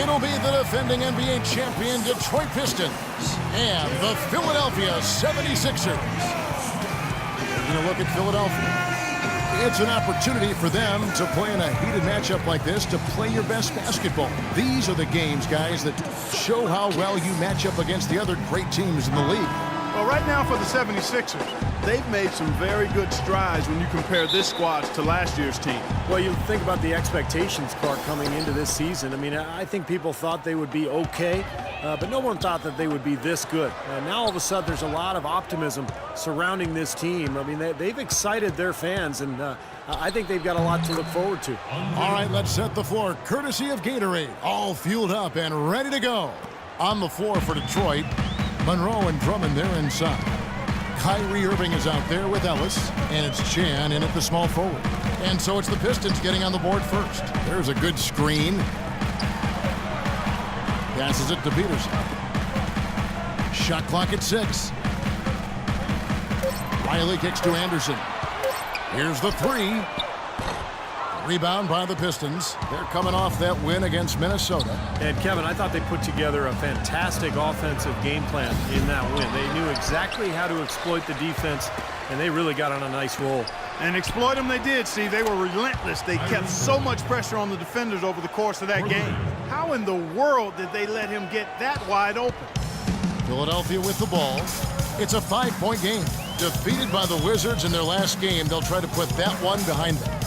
It'll be the defending NBA champion Detroit Pistons and the Philadelphia 76ers. Taking a look at Philadelphia. It's an opportunity for them to play in a heated matchup like this, to play your best basketball. These are the games, guys, that show how well you match up against the other great teams in the league. Well, right now for the 76ers, they've made some very good strides when you compare this squad to last year's team. Well, you think about the expectations, Clark, coming into this season. I mean, I think people thought they would be okay, but no one thought that they would be this good. Now, all of a sudden, there's a lot of optimism surrounding this team. I mean, they've excited their fans, and I think they've got a lot to look forward to. All right, let's set the floor, courtesy of Gatorade. All fueled up and ready to go. On the floor for Detroit, Monroe and Drummond, they're inside. Kyrie Irving is out there with Ellis, and it's Chan in at the small forward. And so it's the Pistons getting on the board first. There's a good screen. Passes it to Peterson. Shot clock at 6. Riley kicks to Anderson. Here's the 3. Rebound by the Pistons. They're coming off that win against Minnesota. And, Kevin, I thought they put together a fantastic offensive game plan in that win. They knew exactly how to exploit the defense, and they really got on a nice roll. And exploit them they did, Steve. They were relentless. They kept so much pressure on the defenders over the course of that game. How in the world did they let him get that wide open? Philadelphia with the ball. It's a 5-point game. Defeated by the Wizards in their last game, they'll try to put that one behind them.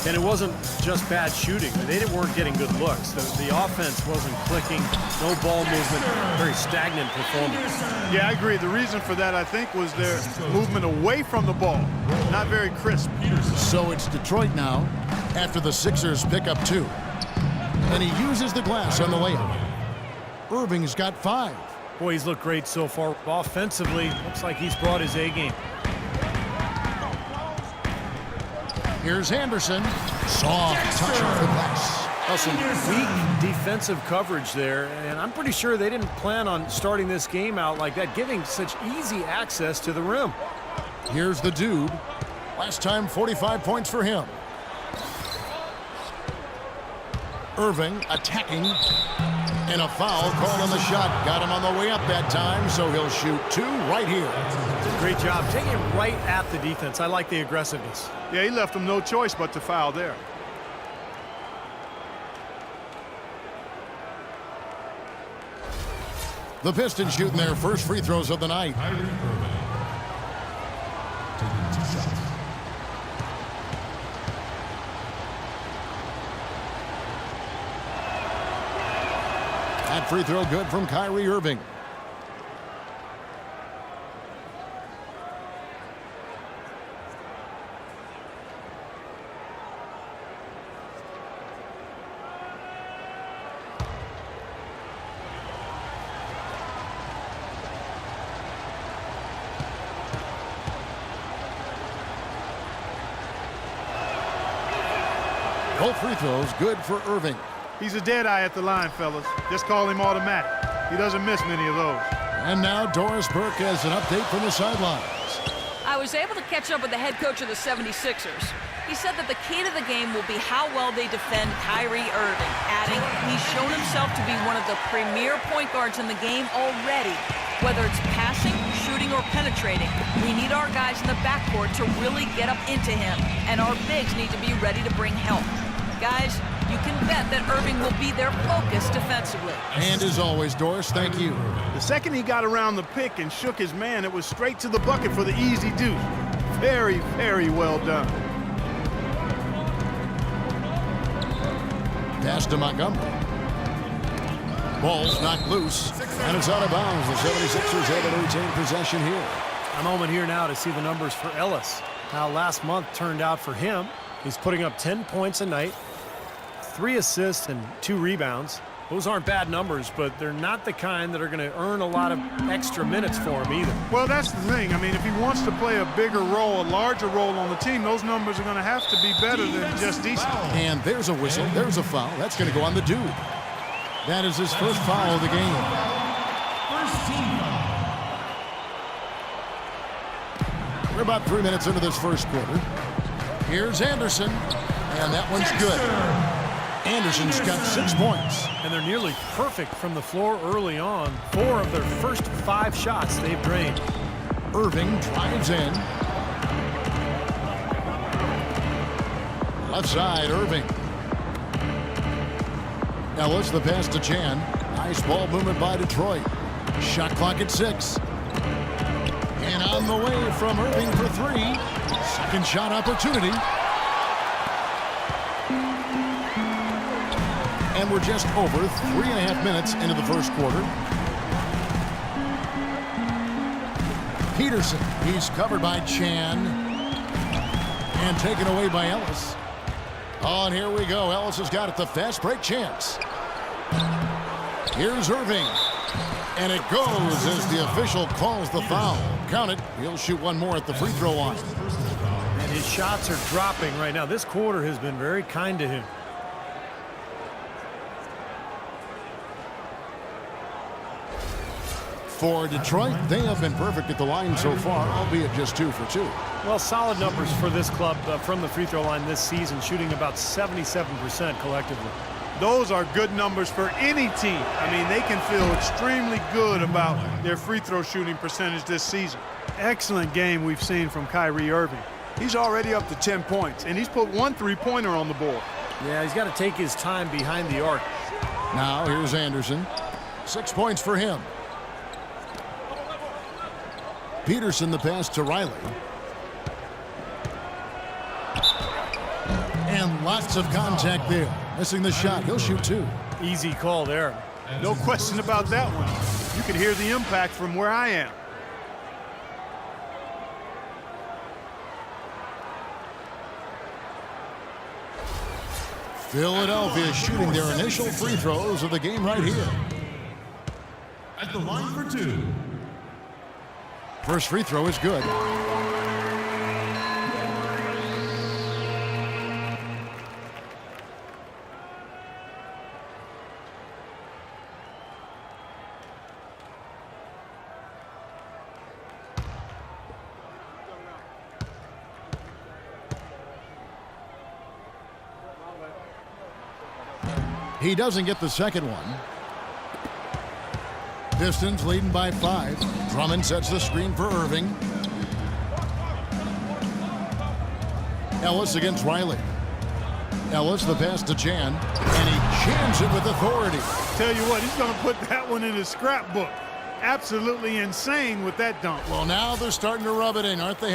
And it wasn't just bad shooting. They weren't getting good looks. The offense wasn't clicking, no ball movement, very stagnant performance. Yeah, I agree. The reason for that, I think, was their movement away from the ball. Not very crisp. So it's Detroit now after the Sixers pick up 2. And he uses the glass on the layup. Irving's got 5. Boy, he's looked great so far. Offensively, looks like he's brought his A game. Here's Anderson. Soft touch off the glass. Well, some weak defensive coverage there, and I'm pretty sure they didn't plan on starting this game out like that, giving such easy access to the rim. Here's the dude. Last time, 45 points for him. Irving attacking. And a foul called on the shot. Got him on the way up that time, so he'll shoot 2 right here. Great job. Taking it right at the defense. I like the aggressiveness. Yeah, he left them no choice but to foul there. The Pistons shooting their first free throws of the night. That free throw good from Kyrie Irving. Both free throws good for Irving. He's a dead eye at the line, fellas. Just call him automatic. He doesn't miss many of those. And now Doris Burke has an update from the sidelines. I was able to catch up with the head coach of the 76ers. He said that the key to the game will be how well they defend Kyrie Irving, adding he's shown himself to be one of the premier point guards in the game already. Whether it's passing, shooting, or penetrating, we need our guys in the backcourt to really get up into him, and our bigs need to be ready to bring help. Guys, you can bet that Irving will be their focus defensively. And as always, Doris, thank you. The second he got around the pick and shook his man, it was straight to the bucket for the easy deuce. Very, very well done. Pass to Montgomery. Ball's knocked loose, and it's out of bounds. The 76ers able to retain possession here. A moment here now to see the numbers for Ellis. How last month turned out for him. He's putting up 10 points a night, 3 assists and 2 rebounds. Those aren't bad numbers, but they're not the kind that are going to earn a lot of extra minutes for him either. Well, that's the thing. I mean, if he wants to play a bigger role, a larger role on the team, those numbers are going to have to be better than just decent. And there's a whistle. There's a foul. That's going to go on the dude. That is his first foul of the game. We're about 3 minutes into this first quarter. Here's Anderson, and that one's good. Anderson's got 6 points. And they're nearly perfect from the floor early on. 4 of their first 5 shots they've drained. Irving drives in. Left side, Irving. Ellis, the pass to Chan. Nice ball movement by Detroit. Shot clock at 6. And on the way from Irving for 3. Second shot opportunity. And we're just over 3.5 minutes into the first quarter. Peterson, he's covered by Chan. And taken away by Ellis. Oh, and here we go. Ellis has got it. The fast break chance. Here's Irving. And it goes as the official calls the foul. Count it. He'll shoot one more at the free throw line. And his shots are dropping right now. This quarter has been very kind to him. For Detroit, they have been perfect at the line so far, albeit just 2 for 2. Well, solid numbers for this club from the free throw line this season, shooting about 77% collectively. Those are good numbers for any team. I mean, they can feel extremely good about their free throw shooting percentage this season. Excellent game we've seen from Kyrie Irving. He's already up to 10 points, and he's put 1 3-pointer on the board. Yeah, he's got to take his time behind the arc. Now here's Anderson. 6 points for him. Peterson, the pass to Riley. And lots of contact there. Missing the shot. He'll shoot 2. Easy call there. No question about that one. You can hear the impact from where I am. Philadelphia shooting their initial free throws of the game right here. At the line for 2. First free throw is good. He doesn't get the second one. Pistons leading by 5. Drummond sets the screen for Irving. Ellis against Riley. Ellis, the pass to Chan. And he jams it with authority. Tell you what, he's going to put that one in his scrapbook. Absolutely insane with that dunk. Well, now they're starting to rub it in, aren't they?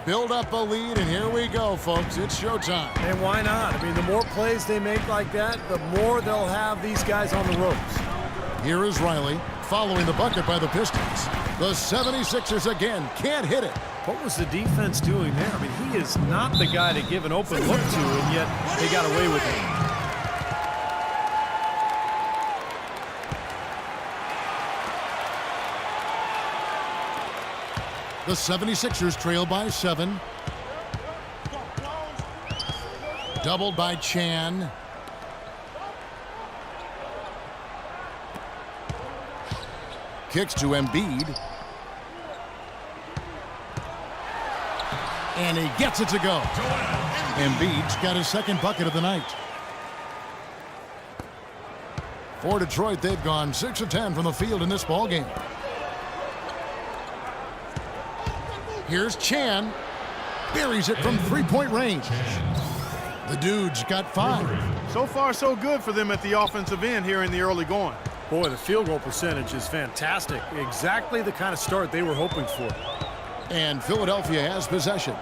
Build up a lead, and here we go, folks. It's showtime. And why not? I mean, the more plays they make like that, the more they'll have these guys on the ropes. Here is Riley, following the bucket by the Pistons. The 76ers again can't hit it. What was the defense doing there? I mean, he is not the guy to give an open look to, and yet they got away with it. The 76ers trail by 7. Doubled by Chan. Kicks to Embiid. And he gets it to go. Embiid's got his second bucket of the night. For Detroit, they've gone 6 of 10 from the field in this ballgame. Here's Chan. Buries it from 3-point range. The dude's got 5. So far, so good for them at the offensive end here in the early going. Boy, the field goal percentage is fantastic. Exactly the kind of start they were hoping for. And Philadelphia has possession.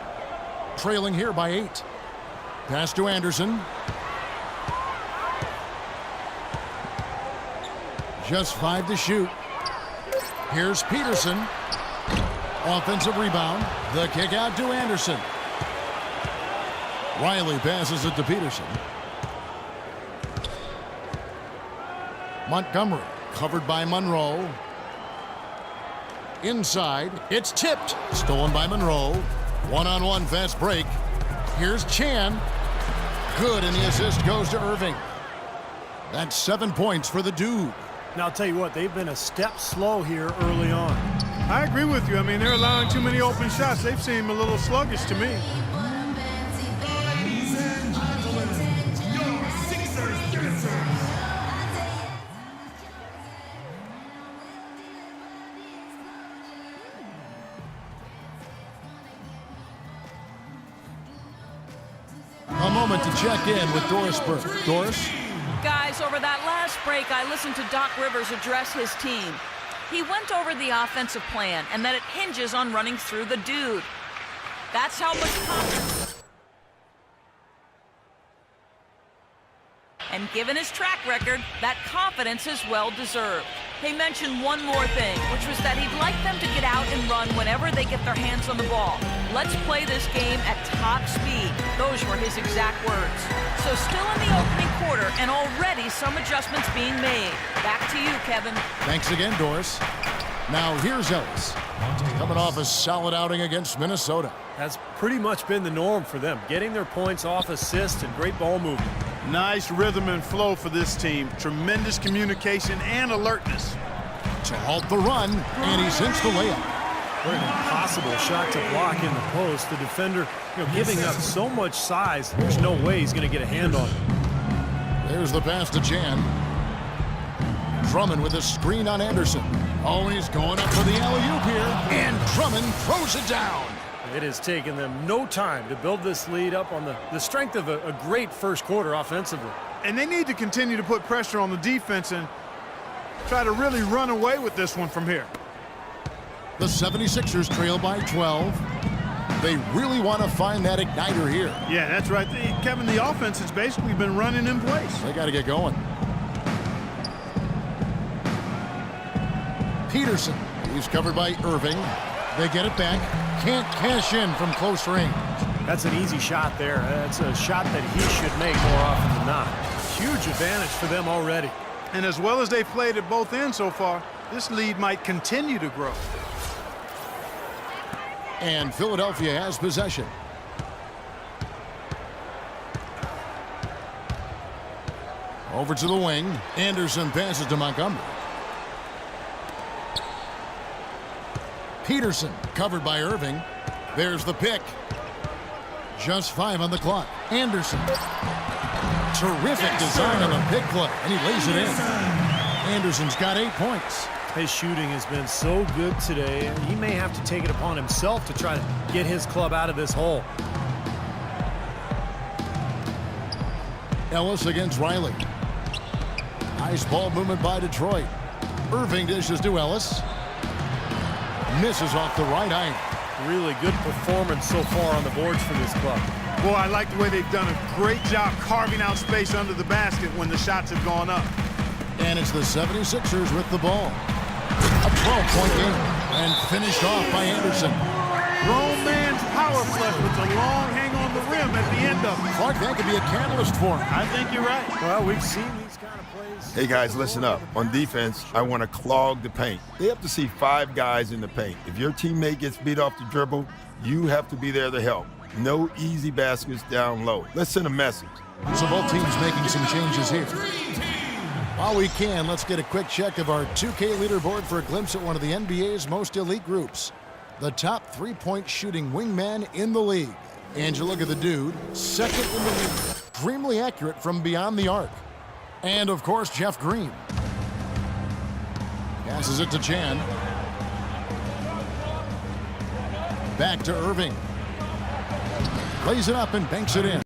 Trailing here by 8. Pass to Anderson. Just 5 to shoot. Here's Peterson. Offensive rebound. The kick out to Anderson. Riley passes it to Peterson. Montgomery covered by Monroe. Inside. It's tipped. Stolen by Monroe. One-on-one fast break. Here's Chan. Good, and the assist goes to Irving. That's 7 points for the dude. Now, I'll tell you what, they've been a step slow here early on. I agree with you. I mean, they're allowing too many open shots. They've seemed a little sluggish to me. Ladies and gentlemen, your Sixers A moment to check in with Doris Burke. Doris? Guys, over that last break, I listened to Doc Rivers address his team. He went over the offensive plan and that it hinges on running through the dude. That's how much confidence. And given his track record, that confidence is well-deserved. He mentioned one more thing, which was that he'd like them to get out and run whenever they get their hands on the ball. Let's play this game at top speed. Those were his exact words. So still in the opening quarter, and already some adjustments being made. Back to you, Kevin. Thanks again, Doris. Now here's Ellis, coming off a solid outing against Minnesota. That's pretty much been the norm for them, getting their points off assists and great ball movement. Nice rhythm and flow for this team. Tremendous communication and alertness. To halt the run, and he sinks the layup. What an impossible shot to block in the post. The defender, giving up so much size, there's no way he's going to get a hand on it. There's the pass to Jan. Drummond with a screen on Anderson. Always going up for the alley-oop here, and Drummond throws it down. It has taken them no time to build this lead up on the strength of a great first quarter offensively. And they need to continue to put pressure on the defense and try to really run away with this one from here. The 76ers trail by 12. They really want to find that igniter here. Yeah, that's right. Kevin, the offense has basically been running in place. They got to get going. Peterson, he's covered by Irving. They get it back. Can't cash in from close range. That's an easy shot there. That's a shot that he should make more often than not. Huge advantage for them already. And as well as they've played at both ends so far, this lead might continue to grow. And Philadelphia has possession. Over to the wing. Anderson passes to Montgomery. Peterson covered by Irving. There's the pick. Just 5 on the clock. Anderson. Terrific design on the pick play, and he lays it in. Anderson's got 8 points. His shooting has been so good today. He may have to take it upon himself to try to get his club out of this hole. Ellis against Riley. Nice ball movement by Detroit. Irving dishes to Ellis. Misses off the right eye. Really good performance so far on the boards for this club. Boy, I like the way they've done a great job carving out space under the basket when the shots have gone up. And it's the 76ers with the ball. A 12-point game. And finished off by Anderson. Grown man's power flush with the long hang on the rim at the end of it. Clark, that could be a catalyst for him. I think you're right. Well, we've seen these kind of plays. Hey, guys, listen up. On defense, I want to clog the paint. They have to see 5 guys in the paint. If your teammate gets beat off the dribble, you have to be there to help. No easy baskets down low. Let's send a message. So both teams making some changes here. While we can, let's get a quick check of our 2K leaderboard for a glimpse at one of the NBA's most elite groups. The top three-point shooting wingman in the league. And you look at the dude, second in the league. Extremely accurate from beyond the arc. And, of course, Jeff Green. Passes it to Chan. Back to Irving. Lays it up and banks it in.